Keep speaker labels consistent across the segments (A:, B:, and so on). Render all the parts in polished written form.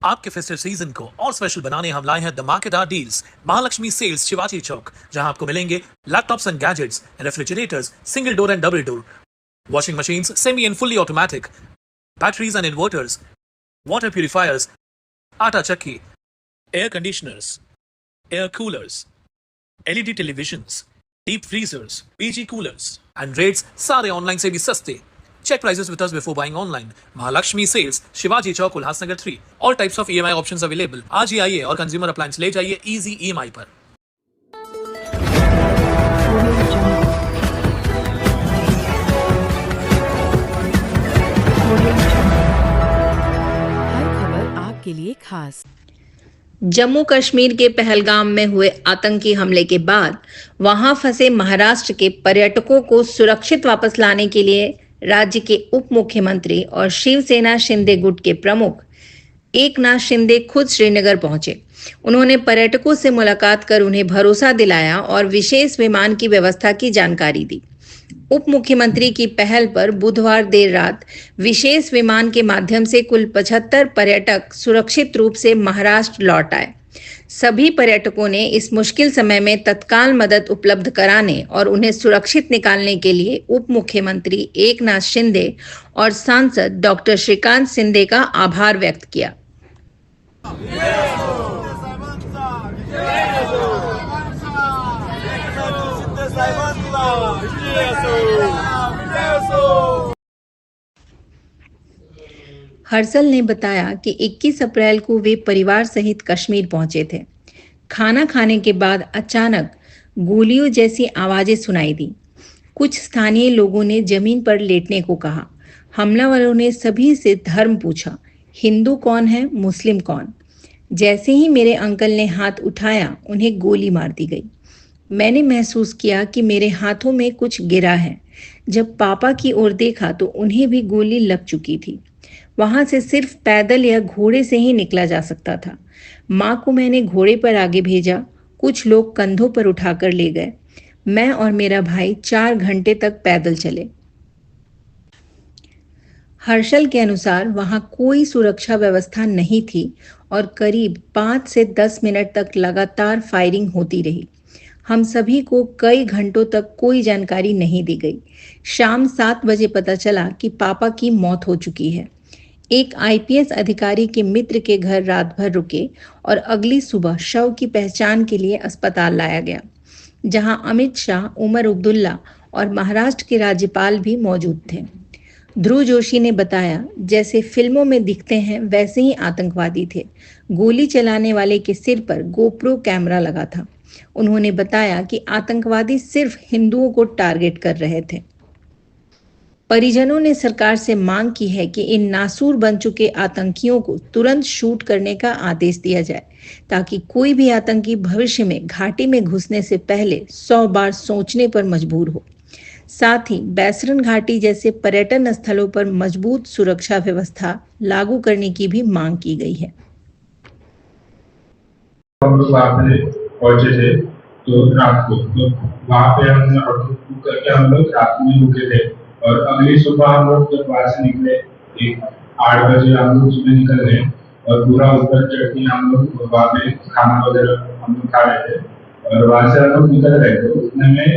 A: आपके festive season को और स्पेशल बनाने हम लाए हैं धमाकेदार डील्स महालक्ष्मी सेल्स शिवाजी चौक, जहां आपको मिलेंगे laptops and gadgets, refrigerators, single door and double door, washing machines semi and fully automatic, batteries and inverters, water purifiers, atta chakki, air conditioners, air coolers, LED televisions, deep freezers, PG coolers and rates सारे online से भी सस्ते. Check prices with us before buying online. Mahalakshmi Sales, Shivaji Chowk, Ulhasnagar 3. All types of EMI options available. आज ही आइए और consumer appliance ले जाइए easy EMI पर.
B: हर खबर आपके लिए खास.
C: जम्मू कश्मीर के पहलगाम में हुए आतंकी हमले के बाद वहां फंसे महाराष्ट्र के पर्यटकों को सुरक्षित वापस लाने के लिए राज्य के उप मुख्यमंत्री और शिवसेना शिंदे गुट के प्रमुख एकनाथ शिंदे खुद श्रीनगर पहुंचे. उन्होंने पर्यटकों से मुलाकात कर उन्हें भरोसा दिलाया और विशेष विमान की व्यवस्था की जानकारी दी. उप मुख्यमंत्री की पहल पर बुधवार देर रात विशेष विमान के माध्यम से कुल 75 पर्यटक सुरक्षित रूप से महाराष्ट्र लौट आए. सभी पर्यटकों ने इस मुश्किल समय में तत्काल मदद उपलब्ध कराने और उन्हें सुरक्षित निकालने के लिए उप मुख्यमंत्री एकनाथ शिंदे और सांसद डॉक्टर श्रीकांत शिंदे का आभार व्यक्त किया. हर्षल ने बताया कि 21 अप्रैल को वे परिवार सहित कश्मीर पहुंचे थे. खाना खाने के बाद अचानक गोलियों जैसी आवाजें सुनाई दी. कुछ स्थानीय लोगों ने जमीन पर लेटने को कहा. हमलावरों ने सभी से धर्म पूछा, हिंदू कौन है, मुस्लिम कौन. जैसे ही मेरे अंकल ने हाथ उठाया, उन्हें गोली मार दी गई. मैंने महसूस किया कि मेरे हाथों में कुछ गिरा है. जब पापा की ओर देखा तो उन्हें भी गोली लग चुकी थी. वहां से सिर्फ पैदल या घोड़े से ही निकला जा सकता था. माँ को मैंने घोड़े पर आगे भेजा. कुछ लोग कंधों पर उठाकर ले गए. मैं और मेरा भाई 4 घंटे तक पैदल चले. हर्षल के अनुसार वहां कोई सुरक्षा व्यवस्था नहीं थी और करीब 5 से 10 मिनट तक लगातार फायरिंग होती रही. हम सभी को कई घंटों तक कोई जानकारी नहीं दी गई. शाम 7 बजे पता चला कि पापा की मौत हो चुकी है. एक आईपीएस अधिकारी के मित्र के घर रात भर रुके और अगली सुबह शव की पहचान के लिए अस्पताल लाया गया, जहां अमित शाह, उमर अब्दुल्ला और महाराष्ट्र के राज्यपाल भी मौजूद थे. ध्रुव जोशी ने बताया, जैसे फिल्मों में दिखते हैं वैसे ही आतंकवादी थे. गोली चलाने वाले के सिर पर गोप्रो कैमरा लगा था. उन्होंने बताया कि आतंकवादी सिर्फ हिंदुओं को टारगेट कर रहे थे. परिजनों ने सरकार से मांग की है कि इन नासूर बन चुके आतंकियों को तुरंत शूट करने का आदेश दिया जाए, ताकि कोई भी आतंकी भविष्य में घाटी में घुसने से पहले 100 बार सोचने पर मजबूर हो. साथ ही बैसरन घाटी जैसे पर्यटन स्थलों पर मजबूत सुरक्षा व्यवस्था लागू करने की भी मांग की गई है.
D: हम लोग वहाँ पे पहुंचे थे तो रात को, तो वहाँ पे हमने ऑटो बुक करके हम लोग रात में रुके थे और अगली सुबह हम लोग जब वहाँ से निकले 8 बजे हम लोग सुबह निकल गए और पूरा ऊपर चढ़ के हम लोग वहाँ पे खाना वगैरह हम लोग खा रहे थे और वहाँ से हम लोग निकल रहे थे. उतने में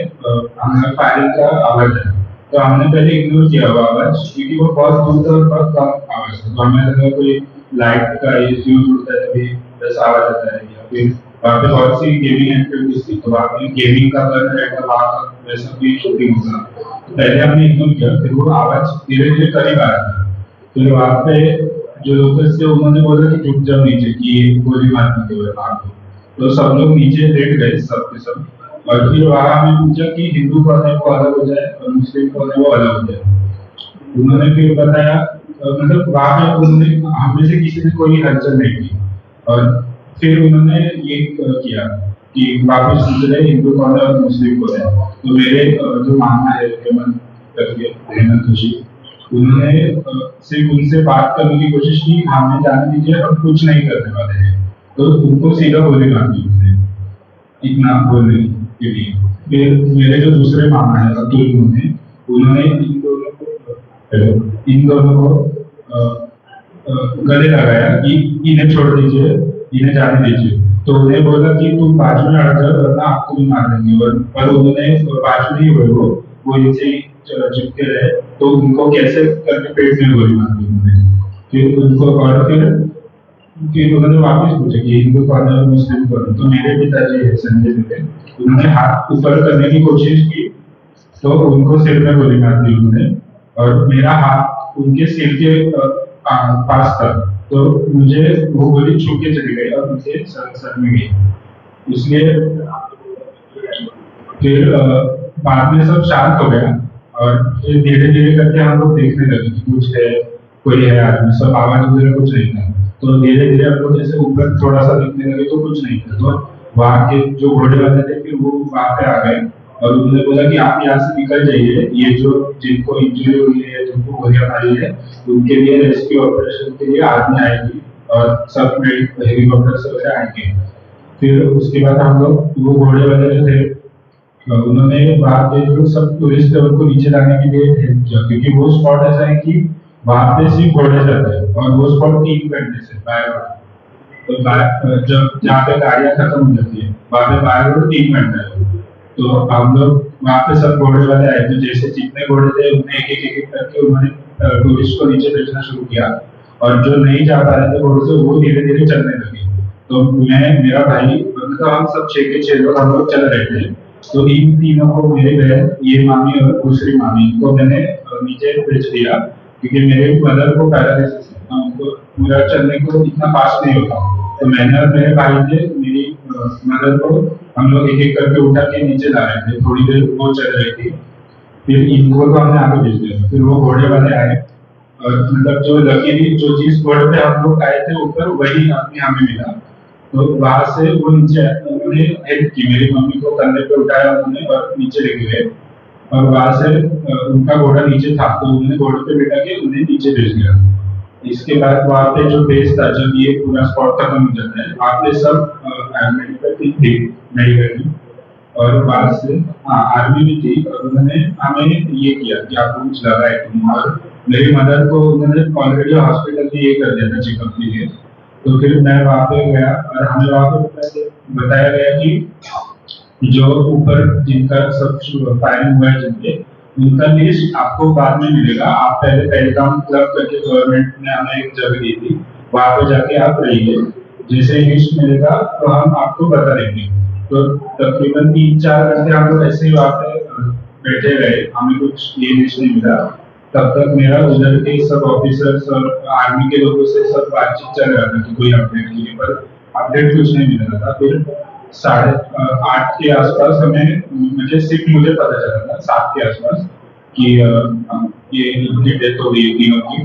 D: हमें फायरिंग का आवाज है, तो हमने पहले इग्नोर किया वो आवाज क्योंकि वो बहुत दूर था और बहुत कम आवाज था. तो हमें लगा कोई लाइट का फ्यूज उड़ता है तभी वैसा आवाज आता है, या फिर वहाँ पे बहुत सी गेमिंग एक्टिविटीज थी, तो वहाँ पे गेमिंग का कर रहे थे, वहाँ का वैसा कोई शूटिंग होगा. तो पहले हमने इग्नोर किया, फिर वो आवाज धीरे धीरे करीब आ रही. फिर वहाँ पे जो लोकल्स थे उन्होंने बोला कि झुक जाओ नीचे, कि गोली मारने के बाद वहाँ पे. तो सब लोग नीचे लेट गए सब के सब. और फिर वहाँ हमें पूछा कि हिंदू कौन है वो अलग हो जाए और मुस्लिम कौन है वो अलग हो जाए. उन्होंने फिर बताया, मतलब वहाँ पे उन्होंने हमें से किसी ने कोई हलचल नहीं की और फिर उन्होंने ये किया कि वापस पूछ रहे हिंदू कौन है और मुस्लिम कौन है. तो मेरे जो मामा है हेमंत जोशी, उन्होंने सिर्फ उनसे बात करने की कोशिश की, हमें जाने दीजिए और कुछ नहीं करने वाले हैं. तो उनको सीधा गोली मार दी इतना बोलने के लिए. फिर मेरे जो दूसरे मामा है अब्दुल, उन्होंने इन दोनों को गले लगाया कि इन्हें छोड़ दीजिए, इन्हें जाने दीजिए। तो उन्हें बोला कि तुम बाजू में अड़ जाओ वरना आपको भी मार देंगे। पर उन्होंने बाजू नहीं हुए, वो इनसे ही चिपके रहे। तो उनको कैसे करके पेट में गोली मार दी उन्होंने। फिर उनको और फिर उन्होंने वापस पूछा कि हिंदू कौन है और मुस्लिम कौन है। तो मेरे पिताजी है संजय थे, उन्होंने हाथ ऊपर करने की कोशिश की तो उनको सिर में गोली मार दी उन्होंने। और मेरा हाथ उनके सिर के पास था, तो मुझे वो गोली छू के चली गई और मुझे सर में गई। इसलिए फिर बाद में सब शांत हो गया और फिर धीरे धीरे करके हम लोग देखने लगे कि कुछ है, कोई है आदमी। सब आवाज वगैरह कुछ नहीं था। तो धीरे धीरे हम लोग जैसे ऊपर थोड़ा सा दिखने लगे तो कुछ नहीं था। तो वहाँ के जो घोड़े वाले थे फिर वो वहाँ पे आ गए और उन्होंने बोला कि आप यहाँ से निकल जाइए, ये जो जिनको इंजरी हुई है, जिनको गोलियां मारी है, उनके लिए रेस्क्यू ऑपरेशन के लिए आर्मी आएगी और सब हेलीकॉप्टर वगैरह आएंगे। फिर उसके बाद हम लोग वो घोड़े वाले जो थे उन्होंने वहाँ पे जो सब टूरिस्ट है उनको नीचे लाने के लिए हेल्प किया, क्योंकि वो स्पॉट ऐसा है कि वहाँ पे सिर्फ घोड़े जाते हैं और वो स्पॉट 3 घंटे से बाय रोड। तो जब जहाँ पे गाड़ियाँ खत्म हो जाती है वहाँ पे बाय रोड 3 घंटा है। तो हम लोग वहाँ पे सब घोड़े वाले आए, तो जैसे जितने घोड़े थे उन्हें एक करके उन्होंने टूरिस्ट को नीचे भेजना शुरू किया। और जो नहीं जा पा रहे थे घोड़े से वो धीरे धीरे चलने लगे। तो मैं, मेरा भाई, मतलब हम सब 6 के 6 लोग हम लोग चल रहे थे। तो इन तीनों को, मेरे बहन, ये मामी और दूसरी मामी को मैंने नीचे भेज दिया, क्योंकि मेरे मदर को पैरालिसिस है, उनको पूरा चलने को इतना फास्ट नहीं होता। तो मैंने और मेरे भाई ने मेरी मदर को हम लोग एक एक करके उठा के नीचे ला रहे थे। थोड़ी देर वो चल रही थी, फिर इनको तो हमने आगे भेज दिया। फिर वो घोड़े वाले आए और मतलब जो लकीली जो जिस घोड़े पे हम लोग आए थे ऊपर वही आदमी हमें मिला। तो वहां से वो नीचे आए, उन्होंने हेल्प की, मेरी मम्मी को कंधे पे उठाया उन्होंने और नीचे लेके गए। और वहां से उनका घोड़ा नीचे था तो उन्होंने घोड़े पे बिठा के उन्हें नीचे भेज दिया। इसके बाद वहाँ पे जो बेस था, जब ये पूरा स्पॉट खत्म हो जाता है, वहाँ पे सब मेडिकल टीम थी, मेडिकल टीम। और बाद से आर्मी भी थी और उन्होंने हमें ये किया कि आपको कुछ लगा है तुम। और मेरी मदर को उन्होंने ऑलरेडी हॉस्पिटल में ये कर दिया था चेकअप के लिए। तो फिर मैं वहाँ पे गया और हमें वहाँ पे बताया गया कि जो ऊपर जिनका सब फायरिंग हुआ है जिनके, उनका लिस्ट आपको बाद में मिलेगा। आप पहले पहलगाम क्लब करके गवर्नमेंट ने हमें एक जगह दी थी, वहाँ पे जाके आप रहिए, जैसे लिस्ट मिलेगा तो हम आपको बता देंगे। तो तकरीबन 3-4 घंटे हम लोग ऐसे ही वहाँ पे बैठे रहे, हमें कुछ ये लिस्ट नहीं मिला। तब तक मेरा उधर के सब ऑफिसर्स और आर्मी के लोगों से सब बातचीत चल रहा था कि कोई अपडेट के लिए, पर अपडेट कुछ नहीं मिल रहा था। फिर 8:30 के आसपास हमें मुझे पता चला था 7 के आसपास कि ये इनकी डेथ हो गई तीनों की।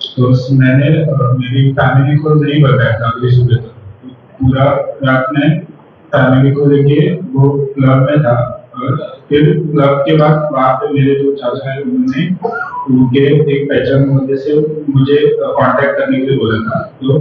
D: तो मैंने मेरी फैमिली को नहीं बताया था अगली सुबह तक। पूरा रात में फैमिली को लेके वो क्लब में था। और फिर क्लब के बाद वहाँ पे मेरे जो चाचा है उन्होंने उनके एक पहचान वजह से मुझे कांटेक्ट करने के लिए बोला था। तो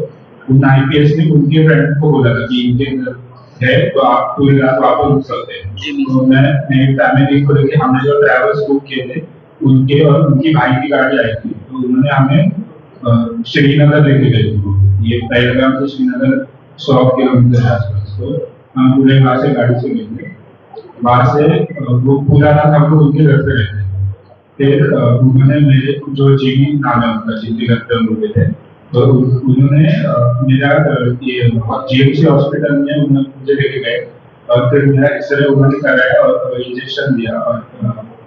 D: उन आईपीएस ने उनके फ्रेंड को बोला था कि इनके घर है तो आप पूरी रात वहाँ पे रुक सकते हैं। तो मैं मेरी फैमिली को लेके हमने जो ट्रैवल्स बुक किए थे उनके और उनकी भाई की गाड़ी आई थी, तो उन्होंने हमें श्रीनगर लेके गए थे। ये पहलगाम से श्रीनगर 100 किलोमीटर आसपास। तो हम पूरे वहाँ से गाड़ी से गए थे। वहाँ से वो पूरा रात हम लोग उनके घर पे रहते। फिर उन्होंने मेरे जो जीवी नाम है उनका, जिनके घर पे हम रुके थे, तो उन्होंने मेरा ये जीएमसी हॉस्पिटल में उन्होंने मुझे लेके गए और फिर मेरा एक्सरे उन्होंने कराया और इंजेक्शन दिया और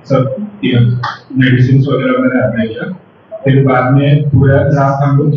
D: सब मेडिसिन वगैरह मैंने अप्लाई किया। फिर बाद में पूरा रात हम लोग